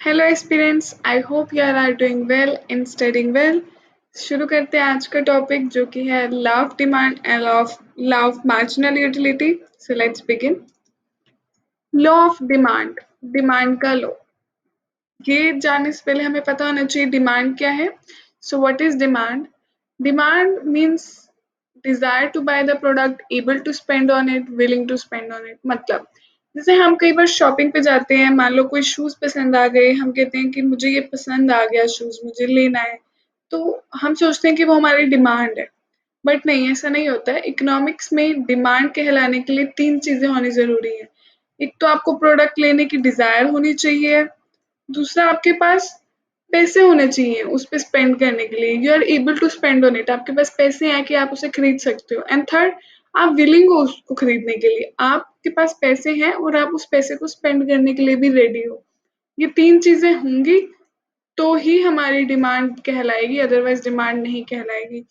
Hello aspirants, I hope you are doing well and studying well. शुरू करते हैं आज का टॉपिक जो कि है law of demand and law of marginal utility. So let's begin. Law of demand, demand का लॉ। ये जानने से पहले हमें पता होना चाहिए डिमांड क्या है। So what is demand? Demand means desire to buy the product, able to spend on it, willing to spend on it. मतलब जैसे हम कई बार शॉपिंग पे जाते हैं, मान लो कोई शूज पसंद आ गए, हम कहते हैं कि मुझे ये पसंद आ गया शूज, मुझे लेना है। तो हम सोचते हैं कि वो हमारी डिमांड है, बट नहीं, ऐसा नहीं होता है। इकोनॉमिक्स में डिमांड कहलाने के लिए तीन चीजें होनी जरूरी है। एक तो आपको प्रोडक्ट लेने की डिजायर होनी चाहिए, दूसरा आपके पास पैसे होने चाहिए उस पे स्पेंड करने के लिए, you are able to spend on it, आपके पास पैसे हैं कि आप उसे खरीद सकते हो। एंड थर्ड, आप विलिंग हो उसको खरीदने के लिए, आपके पास पैसे हैं और आप उस पैसे को स्पेंड करने के लिए भी रेडी हो। ये तीन चीजें होंगी तो ही हमारी डिमांड कहलाएगी, अदरवाइज डिमांड नहीं कहलाएगी।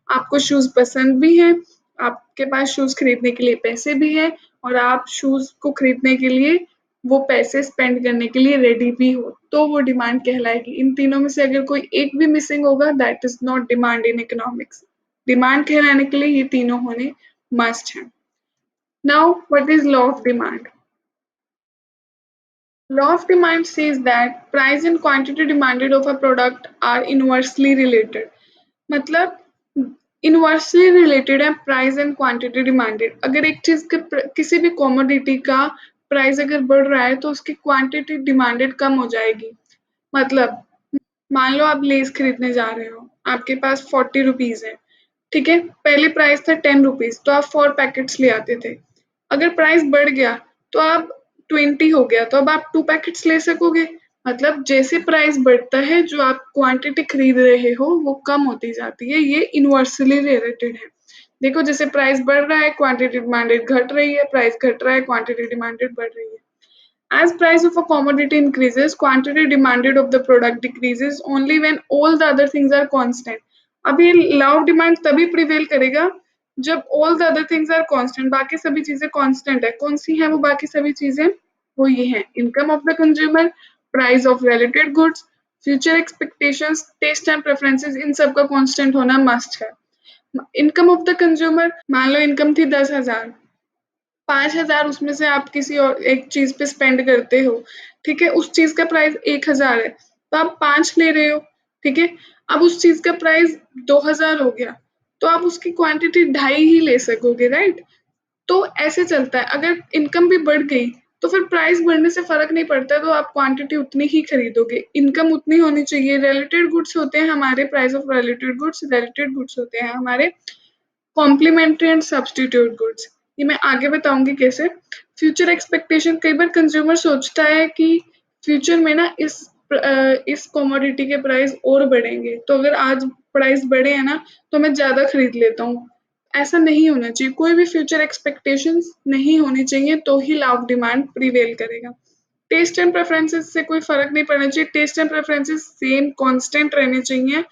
आपको शूज पसंद भी है, आपके पास शूज खरीदने के लिए पैसे भी है, और आप शूज को खरीदने के लिए वो पैसे स्पेंड करने के लिए रेडी भी हो, तो वो डिमांड कहलाएगी। इन तीनों में से अगर कोई एक भी मिसिंग होगा, that is not demand in economics. Demand कहलाने के लिए ये तीनों होने मस्ट है। Now what is law of demand? Law of demand says that price and quantity demanded of a product are inversely related. मतलब इनवर्सली रिलेटेड है price and quantity demanded. अगर एक चीज के किसी भी कॉमोडिटी का प्राइस अगर बढ़ रहा है तो उसकी क्वांटिटी डिमांडेड कम हो जाएगी। मतलब मान लो आप लेस खरीदने जा रहे हो, आपके पास 40 रुपीज है, ठीक है। पहले प्राइस था 10 रुपीज, तो आप 4 पैकेट्स ले आते थे। अगर प्राइस बढ़ गया तो आप 20 हो गया, तो अब आप 2 पैकेट्स ले सकोगे। मतलब जैसे प्राइस बढ़ता है, जो आप क्वांटिटी खरीद रहे हो वो कम होती जाती है। ये इनवर्सली रिलेटेड है। देखो, जैसे प्राइस बढ़ रहा है, क्वांटिटी डिमांडेड घट रही है, प्राइस घट रहा है, क्वांटिटी डिमांडेड बढ़ रही है। As price of a commodity increases, quantity demanded of the product decreases only when all the other things are constant. अब ये लॉ ऑफ डिमांड तभी प्रिवेल करेगा जब all the other things are constant, बाकी सभी चीजें कांस्टेंट है। कौन सी है वो बाकी सभी चीजें? वो ये हैं: income of the consumer, price of related goods, future expectations, taste and preferences. इन सब का कांस्टेंट होना मस्ट है। इनकम ऑफ द कंज्यूमर, मान लो इनकम थी 10,000, 5,000 उसमें से आप किसी और एक चीज पे स्पेंड करते हो, ठीक है। उस चीज का प्राइस 1,000 है, तो आप 5 ले रहे हो, ठीक है। अब उस चीज का प्राइस 2,000 हो गया, तो आप उसकी क्वांटिटी 2.5 ही ले सकोगे, राइट। तो ऐसे चलता है। अगर इनकम भी बढ़ गई तो फिर प्राइस बढ़ने से फर्क नहीं पड़ता, तो आप क्वांटिटी उतनी ही खरीदोगे, इनकम उतनी होनी चाहिए। रिलेटेड गुड्स होते हैं हमारे, प्राइस ऑफ रिलेटेड गुड्स होते हैं हमारे कॉम्प्लीमेंट्री एंड सब्सटीट्यूट गुड्स। ये मैं आगे बताऊंगी कैसे। फ्यूचर एक्सपेक्टेशन, कई बार कंज्यूमर सोचता है कि फ्यूचर में ना इस कमोडिटी के प्राइस और बढ़ेंगे, तो अगर आज प्राइस बढ़े हैं ना तो मैं ज्यादा खरीद लेता हूँ। ऐसा नहीं होना चाहिए, कोई भी फ्यूचर एक्सपेक्टेशंस नहीं होनी चाहिए, तो ही लॉ ऑफ डिमांड प्रिवेल करेगा। टेस्ट एंड प्रेफरेंसेस से कोई फर्क नहीं पड़ना चाहिए, taste and preferences same constant रहने चाहिए।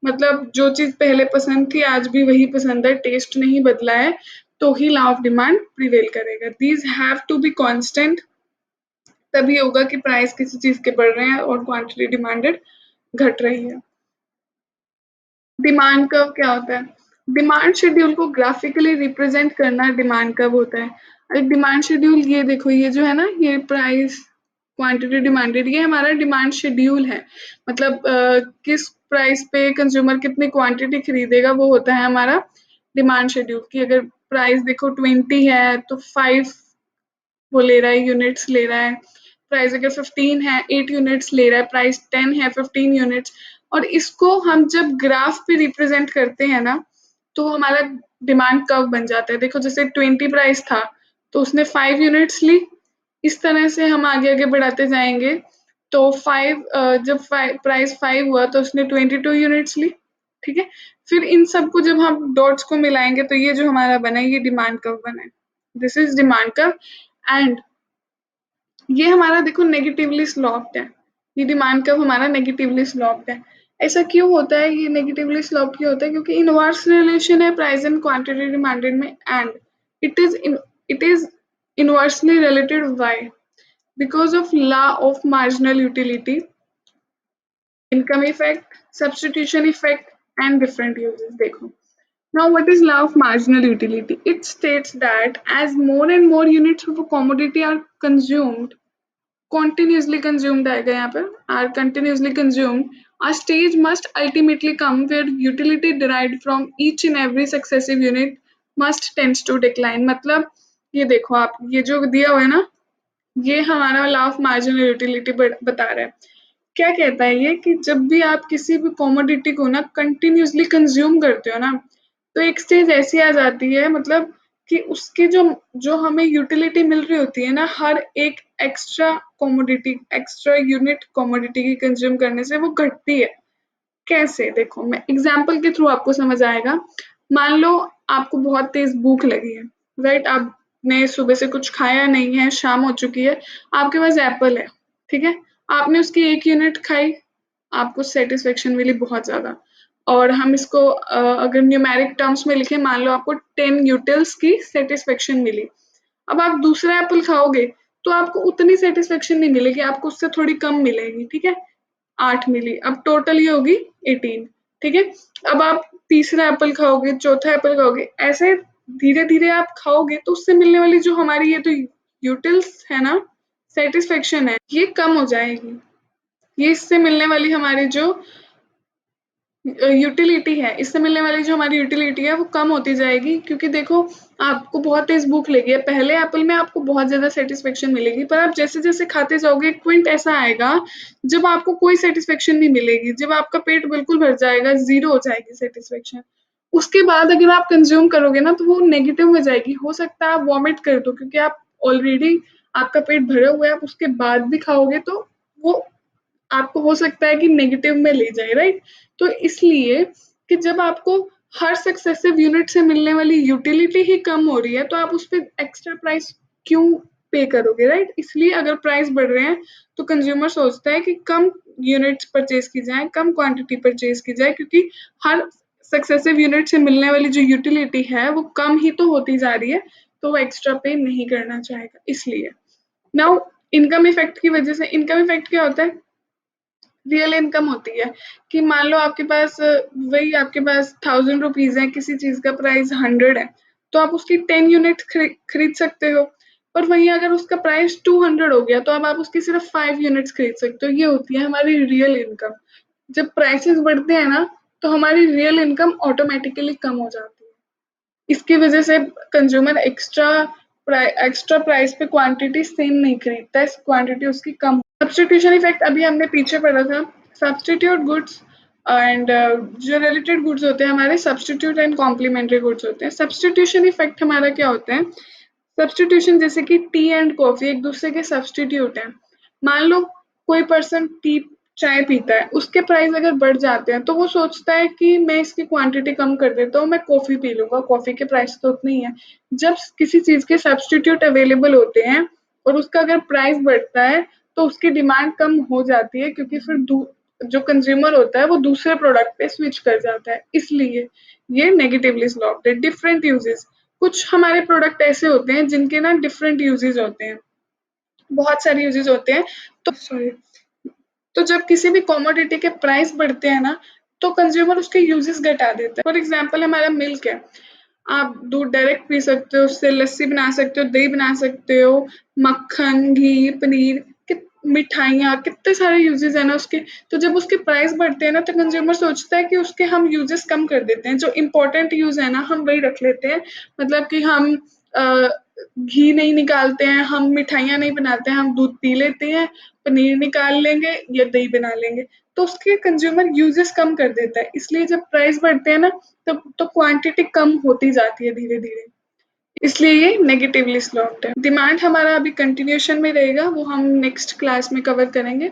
मतलब जो चीज पहले पसंद थी आज भी वही पसंद है, टेस्ट नहीं बदला है, तो ही लॉ ऑफ डिमांड प्रिवेल करेगा। These have to be constant, तभी होगा कि प्राइस किसी चीज के बढ़ रहे हैं और क्वांटिटी डिमांडेड घट रही है। डिमांड कर्व क्या होता है? डिमांड शेड्यूल को ग्राफिकली रिप्रेजेंट करना डिमांड कर्व होता है। डिमांड शेड्यूल, ये देखो, ये जो है ना, ये प्राइस, क्वांटिटी डिमांडेड, ये हमारा डिमांड शेड्यूल है। मतलब किस प्राइस पे कंज्यूमर कितनी क्वांटिटी खरीदेगा, वो होता है हमारा डिमांड शेड्यूल। की अगर प्राइस देखो 20 है तो 5 वो ले रहा है, यूनिट्स ले रहा है। प्राइस अगर 15 है, 8 यूनिट्स ले रहा है। प्राइस 10 है, 15 यूनिट्स। और इसको हम जब ग्राफ पे रिप्रेजेंट करते हैं ना, तो हमारा डिमांड कर्व बन जाता है। देखो, जैसे 20 प्राइस था तो उसने 5 यूनिट्स ली। इस तरह से हम आगे आगे बढ़ाते जाएंगे, तो 5 जब प्राइस 5 हुआ तो उसने 22 यूनिट्स ली, ठीक है। फिर इन सबको जब हम डॉट्स को मिलाएंगे तो ये जो हमारा बना है, ये डिमांड कर्व बना है। This is demand curve. And ये हमारा देखो नेगेटिवली स्लॉप्ड है। ये डिमांड कर्व हमारा नेगेटिवली स्लॉप्ड है। ऐसा क्यों होता है? ये नेगेटिवली स्लॉप्ड क्यों होता है? क्योंकि इनवर्स रिलेशन है प्राइस एंड क्वांटिटी डिमांडेड में, and it is it is inversely related. Why? because of law of marginal utility, income effect, substitution effect, and different uses. देखो. Now, what is law of marginal utility? It states that as more and more units of a commodity are consumed, continuously consumed आएगा यहाँ पे, are continuously consumed, a stage must ultimately come where utility derived from each and every successive unit must tends to decline. मतलब ये देखो आप, ये जो दिया हुआ है ना, ये हमारा लॉ ऑफ मार्जिनल यूटिलिटी बता रहा है. क्या कहता है ये कि जब भी आप किसी भी कमोडिटी को ना कंटिन्यूसली कंज्यूम करते हो ना, तो एक स्टेज ऐसी आ जाती है, मतलब कि उसकी जो जो हमें यूटिलिटी मिल रही होती है ना, हर एक extra commodity, extra unit commodity की कंज्यूम करने से वो घटती है. कैसे? देखो, मैं एग्जांपल के थ्रू आपको समझ आएगा. मान लो आपको बहुत तेज भूख लगी है, राइट? आपने सुबह से कुछ खाया नहीं है, शाम हो चुकी है, आपके पास एप्पल है, ठीक है? आपने उसकी 1 यूनिट खाई, आपको सैटिस्फैक्शन मिली बहुत ज़्यादा. और हम इसको अगर न्यूमेरिक टर्म्स में लिखें, मान लो आपको 10 यूटिल्स की सैटिस्फैक्शन मिली. अब आप दूसरा एप्पल खाओगे, तो आपको उतनी सैटिस्फैक्शन नहीं मिलेगी, आपको उससे थोड़ी कम मिलेगी, ठीक है? 8 मिली, अब टोटल ये होगी 18, ठीक है? अब आप तीसरा एप्पल खाओगे, चौथा एप्पल खाओगे, ऐसे धीरे-धीरे आप खाओगे तो उससे मिलने वाली जो हमारी ये तो यूटिल्स है ना, सैटिस्फैक्शन है, ये कम हो जाएगी. ये इससे मिलने वाली हमारी जो यूटिलिटी है, इससे मिलने वाली जो हमारी यूटिलिटी है वो कम होती जाएगी, क्योंकि देखो आपको बहुत तेज भूख लगी है, पहले एप्पल में आपको बहुत ज़्यादा सैटिस्फैक्शन मिलेगी, पर आप जैसे-जैसे खाते जाओगे एक पॉइंट ऐसा आएगा जब आपको कोई सैटिस्फैक्शन नहीं मिलेगी, जब आपका पेट बिल्कुल भर जाएगा, ज़ीरो हो जाएगी सैटिस्फैक्शन. उसके बाद अगर आप कंज़्यूम करोगे ना, तो वो नेगेटिव में जाएगी, हो सकता है आप वॉमिट कर दो, क्योंकि आप ऑलरेडी आपका पेट भरा हुआ है, आप उसके बाद भी खाओगे तो वो आपको हो सकता है कि नेगेटिव में ले जाए, राइट? तो इसलिए कि जब आपको हर सक्सेसिव यूनिट से मिलने वाली यूटिलिटी ही कम हो रही है, तो आप उस पे एक्स्ट्रा प्राइस क्यों पे करोगे, राइट? इसलिए अगर प्राइस बढ़ रहे हैं, तो कंज्यूमर सोचता है कि कम यूनिट्स परचेज की जाए, कम क्वांटिटी परचेज की जाए, क्योंकि हर सक्सेसिव यूनिट से मिलने वाली जो यूटिलिटी है, वो कम ही तो होती जा रही है, तो वो एक्स्ट्रा पे नहीं करना चाहेगा, इसलिए. नाउ इनकम इफेक्ट की वजह से, इनकम इफेक्ट क्या होता है? रियल इनकम होती है कि मान लो आपके पास वही आपके पास 1000 रुपीज है, किसी चीज का प्राइस 100 है, तो आप उसकी 10 यूनिट खरीद सकते हो. पर वहीं अगर उसका प्राइस 200 हो गया, तो अब आप उसकी सिर्फ 5 यूनिट्स खरीद सकते हो. ये होती है हमारी रियल इनकम. जब प्राइसेस बढ़ते हैं ना, तो हमारी रियल इनकम ऑटोमेटिकली कम हो जाती है. इसकी वजह से कंज्यूमर एक्स्ट्रा प्राइस पे क्वांटिटी सेम नहीं खरीदता है, क्वांटिटी उसकी कम. सब्स्टिट्यूशन इफेक्ट अभी हमने पीछे पढ़ा था. सब्स्टिट्यूट गुड्स एंड जो रिलेटेड गुड्स होते हैं हमारे, सब्स्टिट्यूट एंड कॉम्प्लीमेंट्री गुड्स होते हैं. सब्स्टिट्यूशन इफेक्ट हमारा क्या होता है? सब्स्टिट्यूशन जैसे कि टी एंड कॉफी एक दूसरे के सब्स्टिट्यूट हैं. मान लो कोई पर्सन टी चाय पीता है, उसके प्राइस अगर बढ़ जाते हैं, तो वो सोचता है कि मैं इसकी क्वांटिटी कम कर देता हूँ, मैं कॉफी पी लूंगा, कॉफी के प्राइस तो उतने ही है. जब किसी चीज के सब्स्टिट्यूट अवेलेबल होते हैं और उसका अगर प्राइस बढ़ता है, तो उसकी डिमांड कम हो जाती है, क्योंकि फिर जो कंज्यूमर होता है वो दूसरे प्रोडक्ट पे स्विच कर जाता है. इसलिए ये नेगेटिवली स्लॉप्ड है. डिफरेंट यूजेस, कुछ हमारे प्रोडक्ट ऐसे होते हैं जिनके ना डिफरेंट यूजेस होते हैं, बहुत सारे यूजेस होते हैं. तो सॉरी, तो जब किसी भी कमोडिटी के प्राइस बढ़ते हैं ना, तो कंज्यूमर उसके यूजेस घटा देता है. फॉर एग्जांपल हमारा मिल्क है, आप दूध डायरेक्ट पी सकते हो, उससे लस्सी बना सकते हो, दही बना सकते हो, मक्खन, घी, पनीर, मिठाइयाँ, कितने सारे यूजेस है ना उसके. तो जब उसके प्राइस बढ़ते हैं ना, तो कंज्यूमर सोचता है कि उसके हम यूजेस कम कर देते हैं, जो इम्पोर्टेंट यूज है ना हम वही रख लेते हैं. मतलब कि हम घी नहीं निकालते हैं, हम मिठाइयाँ नहीं बनाते हैं, हम दूध पी लेते हैं, पनीर निकाल लेंगे या दही बना लेंगे. तो उसके कंज्यूमर यूजेस कम कर देता है. इसलिए जब प्राइस बढ़ते हैं ना, तो क्वांटिटी कम होती जाती है धीरे धीरे. इसलिए ये नेगेटिवली स्लॉप्ड है. डिमांड हमारा अभी कंटिन्यूएशन में रहेगा, वो हम नेक्स्ट क्लास में कवर करेंगे.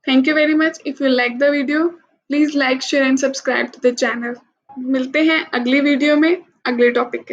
Thank you very much. If you like the video, please like, share and subscribe to the channel. मिलते हैं अगली वीडियो में अगले टॉपिक के